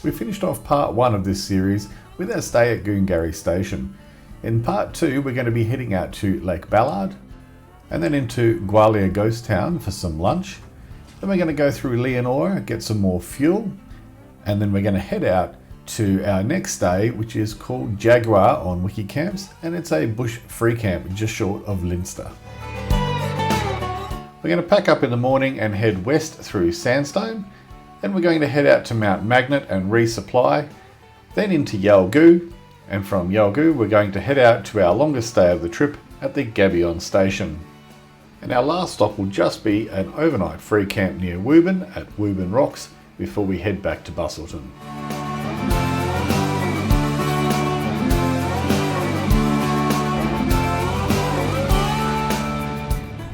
We finished off part 1 of this series with our stay at Goongarrie Station. In part 2 we're going to be heading out to Lake Ballard and then into Gwalia Ghost Town for some lunch. Then we're going to go through Leonora, get some more fuel, and then we're going to head out to our next stay, which is called Jaguar on Wiki Camps, and it's a bush free camp just short of Leinster. We're going to pack up in the morning and head west through Sandstone. Then we're going to head out to Mount Magnet and resupply, then into Yalgoo, and from Yalgoo we're going to head out to our longest stay of the trip at the Gabyon Station. And our last stop will just be an overnight free camp near Wubin at Wubin Rocks before we head back to Busselton.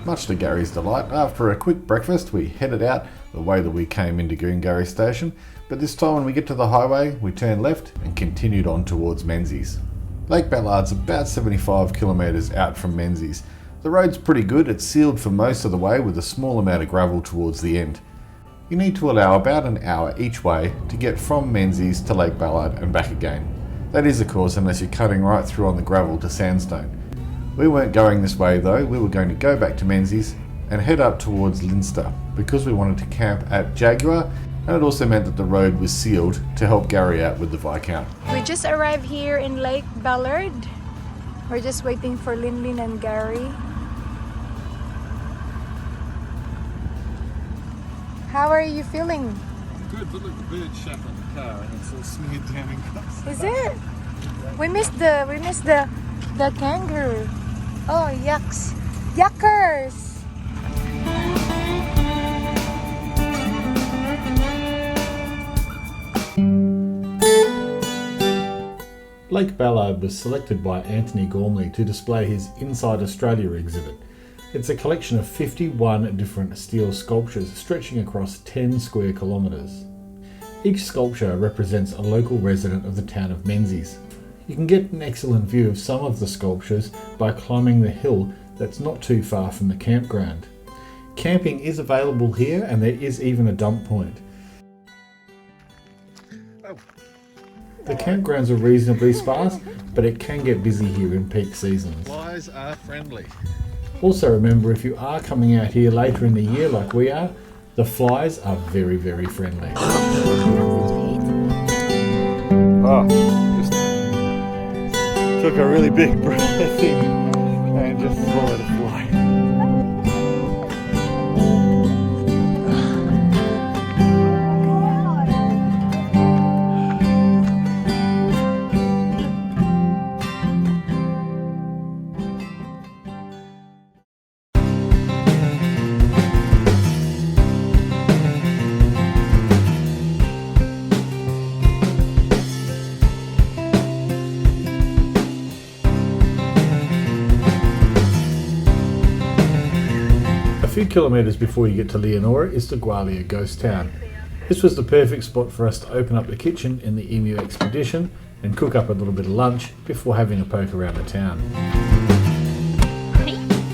Much to Gary's delight, after a quick breakfast we headed out the way that we came into Goongarrie Station, but this time when we get to the highway we turned left and continued on towards Menzies. Lake Ballard's about 75 kilometres out from Menzies. The road's pretty good, it's sealed for most of the way with a small amount of gravel towards the end. You need to allow about an hour each way to get from Menzies to Lake Ballard and back again. That is of course unless you're cutting right through on the gravel to Sandstone. We weren't going this way though, we were going to go back to Menzies and head up towards Leinster because we wanted to camp at Jaguar, and it also meant that the road was sealed to help Gary out with the Viscount. We just arrived here in Lake Ballard. We're just waiting for Lin and Gary. How are you feeling? Good, but look, the bird shat on the car and it's all smeared down in glass. Is it? We missed the kangaroo. Oh, yucks. Yuckers! Lake Ballard was selected by Anthony Gormley to display his Inside Australia exhibit. It's a collection of 51 different steel sculptures stretching across 10 square kilometres. Each sculpture represents a local resident of the town of Menzies. You can get an excellent view of some of the sculptures by climbing the hill that's not too far from the campground. Camping is available here and there is even a dump point. The campgrounds are reasonably sparse, but it can get busy here in peak seasons. Flies are friendly. Also remember, if you are coming out here later in the year like we are, the flies are very, very friendly. Just took a really big breath in and just swallowed a fly. A few kilometres before you get to Leonora is the Gwalia Ghost Town. This was the perfect spot for us to open up the kitchen in the Emu Expedition and cook up a little bit of lunch before having a poke around the town.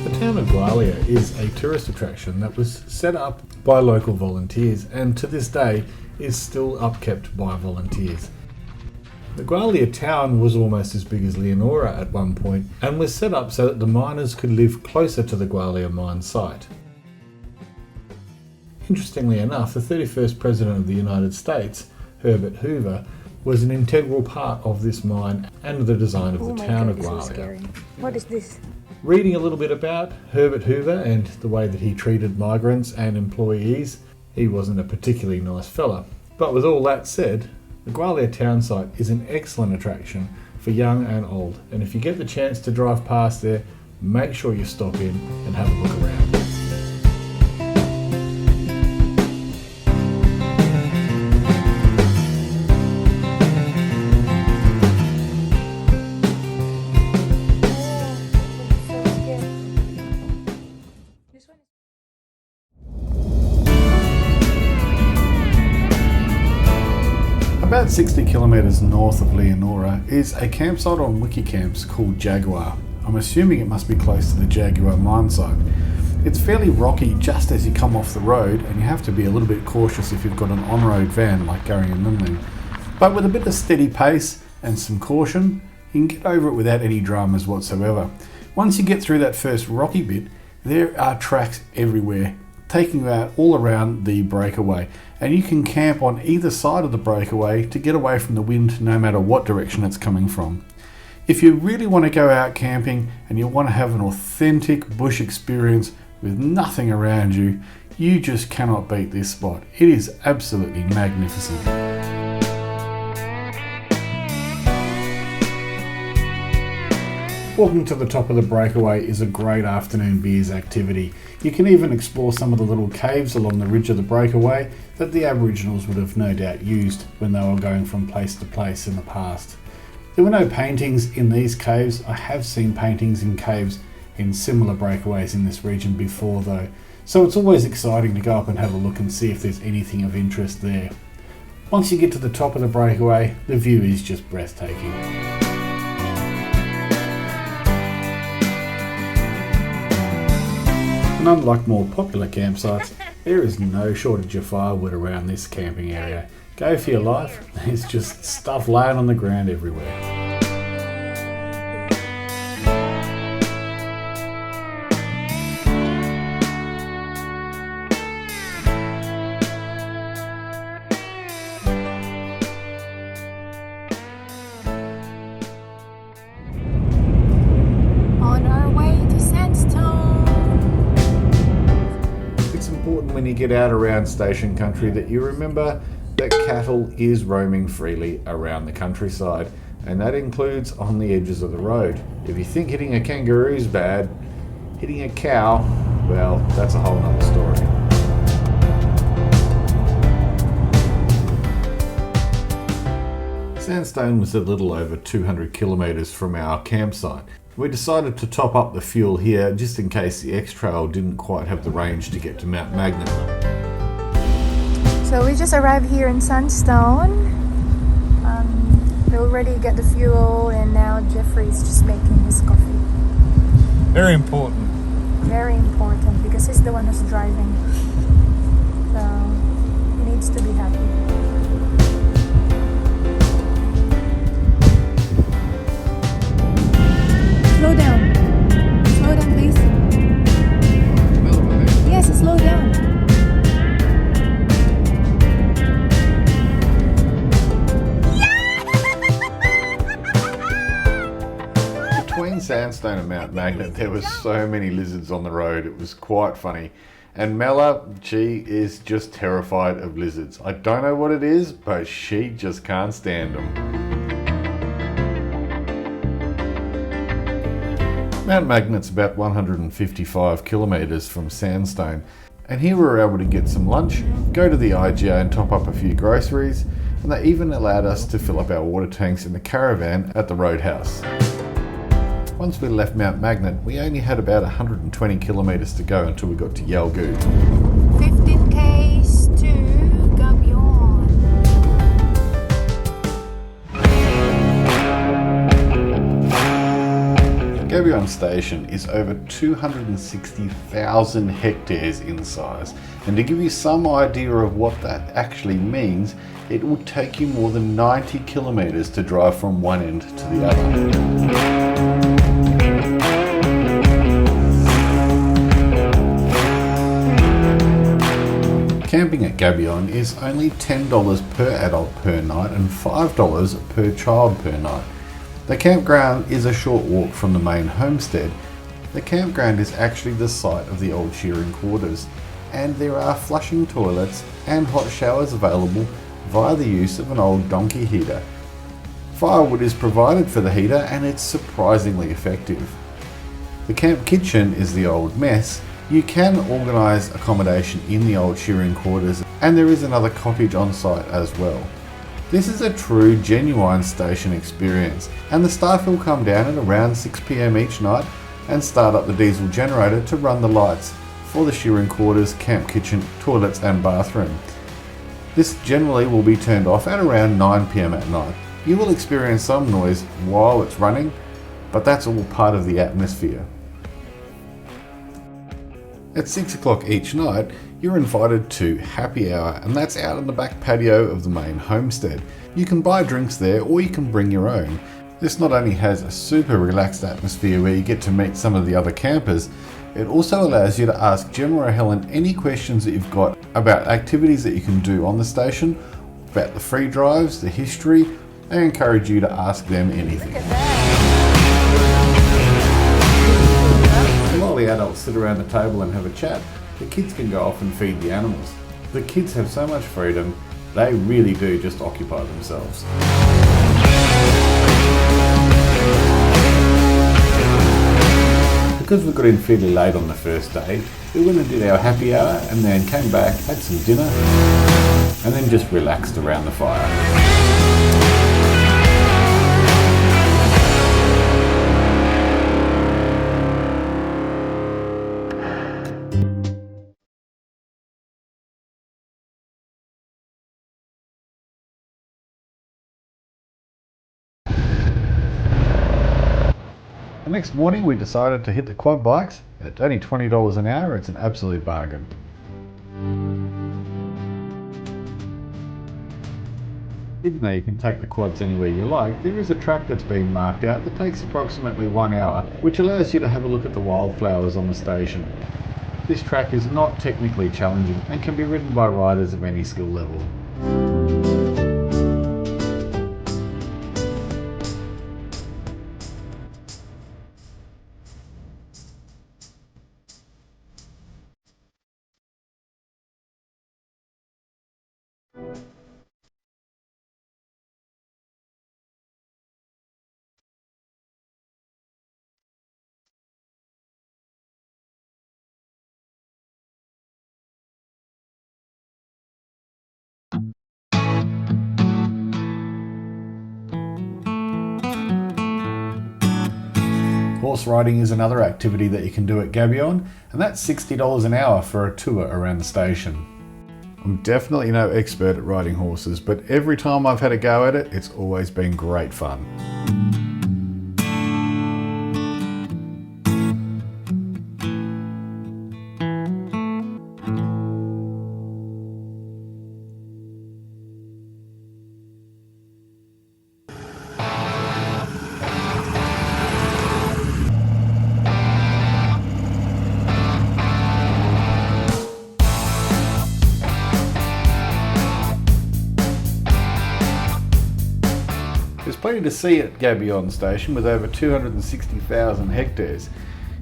The town of Gwalia is a tourist attraction that was set up by local volunteers and to this day is still upkept by volunteers. The Gwalia town was almost as big as Leonora at one point and was set up so that the miners could live closer to the Gwalia mine site. Interestingly enough, the 31st President of the United States, Herbert Hoover, was an integral part of this mine and the design of the town of Gwalia. What is this? Reading a little bit about Herbert Hoover and the way that he treated migrants and employees, he wasn't a particularly nice fella. But with all that said, the Gwalia town site is an excellent attraction for young and old, and if you get the chance to drive past there, make sure you stop in and have a look around. About 60 kilometres north of Leonora is a campsite on Wiki Camps called Jaguar. I'm assuming it must be close to the Jaguar mine site. It's fairly rocky just as you come off the road, and you have to be a little bit cautious if you've got an on-road van like Gary and Lin. But with a bit of steady pace and some caution, you can get over it without any dramas whatsoever. Once you get through that first rocky bit, there are tracks everywhere, taking you out all around the breakaway, and you can camp on either side of the breakaway to get away from the wind no matter what direction it's coming from. If you really want to go out camping and you want to have an authentic bush experience with nothing around you, you just cannot beat this spot. It is absolutely magnificent. Walking to the top of the breakaway is a great afternoon beers activity. You can even explore some of the little caves along the ridge of the breakaway that the Aboriginals would have no doubt used when they were going from place to place in the past. There were no paintings in these caves. I have seen paintings in caves in similar breakaways in this region before though, so it's always exciting to go up and have a look and see if there's anything of interest there. Once you get to the top of the breakaway, the view is just breathtaking. And unlike more popular campsites, there is no shortage of firewood around this camping area. Go for your life, there's just stuff laying on the ground everywhere. On our way to Sandstone. It's important when you get out around station country that you remember that cattle is roaming freely around the countryside, and that includes on the edges of the road. If you think hitting a kangaroo is bad, hitting a cow, well, that's a whole nother story. Sandstone was a little over 200 kilometres from our campsite. We decided to top up the fuel here just in case the X-Trail didn't quite have the range to get to Mount Magnet. So we just arrived here in Sandstone. We already got the fuel and now Jeffrey's just making his coffee. Very important. Very important because he's the one who's driving. So he needs to be happy. Slow down. Slow down, please. Yes, slow down. Between Sandstone and Mount Magnet, there were so many lizards on the road. It was quite funny. And Mella, she is just terrified of lizards. I don't know what it is, but she just can't stand them. Mount Magnet's about 155 kilometres from Sandstone, and here we were able to get some lunch, go to the IGA and top up a few groceries, and they even allowed us to fill up our water tanks in the caravan at the roadhouse. Once we left Mount Magnet, we only had about 120 kilometres to go until we got to Yalgoo. 15 k's to Gabyon. Gabyon Station is over 260,000 hectares in size, and to give you some idea of what that actually means, it will take you more than 90 kilometres to drive from one end to the other. Camping at Gabyon is only $10 per adult per night and $5 per child per night. The campground is a short walk from the main homestead. The campground is actually the site of the old shearing quarters, and there are flushing toilets and hot showers available via the use of an old donkey heater. Firewood is provided for the heater and it's surprisingly effective. The camp kitchen is the old mess. You can organise accommodation in the old shearing quarters, and there is another cottage on site as well. This is a true, genuine station experience, and the staff will come down at around 6 PM each night and start up the diesel generator to run the lights for the shearing quarters, camp kitchen, toilets and bathroom. This generally will be turned off at around 9 PM at night. You will experience some noise while it's running, but that's all part of the atmosphere. At 6 o'clock each night, you're invited to happy hour, and that's out on the back patio of the main homestead. You can buy drinks there or you can bring your own. This not only has a super relaxed atmosphere where you get to meet some of the other campers, it also allows you to ask Gemma or Helen any questions that you've got about activities that you can do on the station, about the free drives, the history. They encourage you to ask them anything. Look at that. And while the adults sit around the table and have a chat, the kids can go off and feed the animals. The kids have so much freedom, they really do just occupy themselves. Because we got in fairly late on the first day, we went and did our happy hour and then came back, had some dinner, and then just relaxed around the fire. The next morning we decided to hit the quad bikes. It's only $20 an hour, it's an absolute bargain. Even though you can take the quads anywhere you like, there is a track that's been marked out that takes approximately 1 hour, which allows you to have a look at the wildflowers on the station. This track is not technically challenging and can be ridden by riders of any skill level. Horse riding is another activity that you can do at Gabyon, and that's $60 an hour for a tour around the station. I'm definitely no expert at riding horses, but every time I've had a go at it, it's always been great fun. There's plenty to see at Gabyon Station with over 260,000 hectares.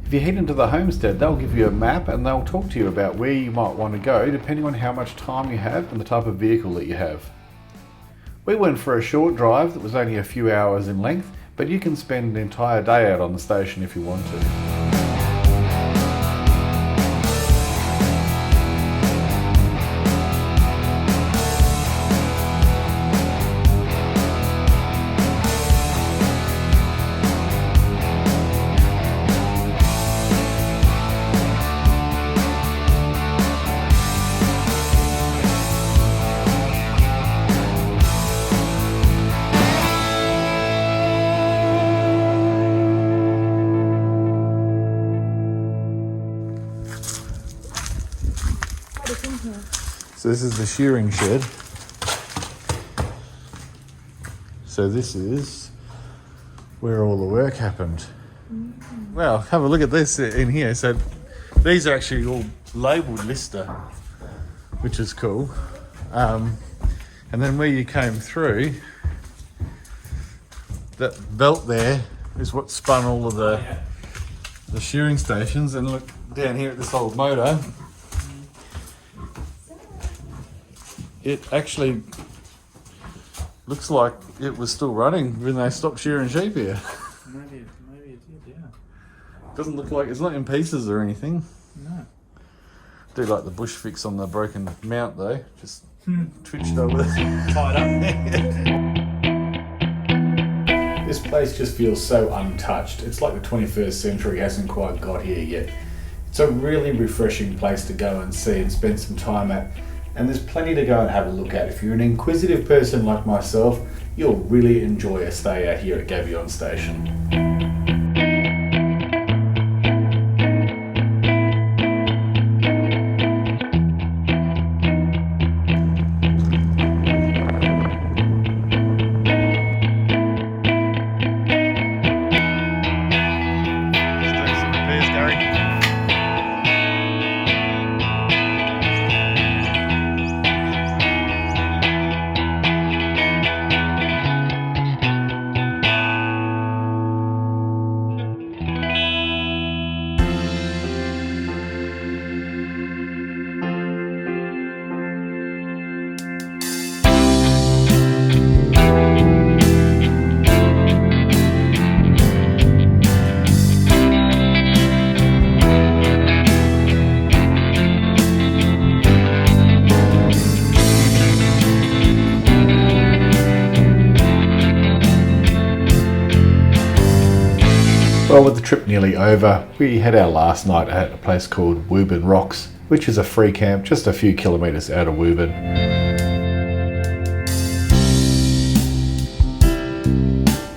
If you head into the homestead, they'll give you a map and they'll talk to you about where you might want to go depending on how much time you have and the type of vehicle that you have. We went for a short drive that was only a few hours in length, but you can spend an entire day out on the station if you want to. So this is the shearing shed. So this is where all the work happened. Well, have a look at this in here. So these are actually all labelled Lister, which is cool. And then where you came through, that belt there is what spun all of the shearing stations. And look down here at this old motor. It actually looks like it was still running when they stopped shearing sheep here. Maybe it did, yeah. Doesn't look like it's not in pieces or anything. No. Do like the bush fix on the broken mount though, just twitched over. Tied up. This place just feels so untouched. It's like the 21st century hasn't quite got here yet. It's a really refreshing place to go and see and spend some time at. And there's plenty to go and have a look at. If you're an inquisitive person like myself, you'll really enjoy a stay out here at Gabyon Station. Goongarrie. Well, with the trip nearly over, we had our last night at a place called Wubin Rocks, which is a free camp just a few kilometres out of Wubin.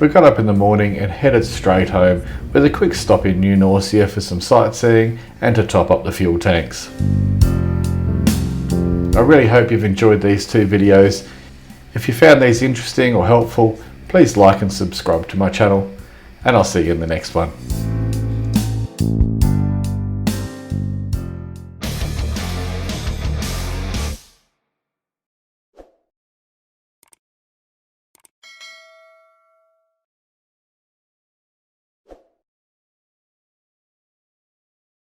We got up in the morning and headed straight home with a quick stop in New Norcia for some sightseeing and to top up the fuel tanks. I really hope you've enjoyed these two videos. If you found these interesting or helpful, please like and subscribe to my channel, and I'll see you in the next one.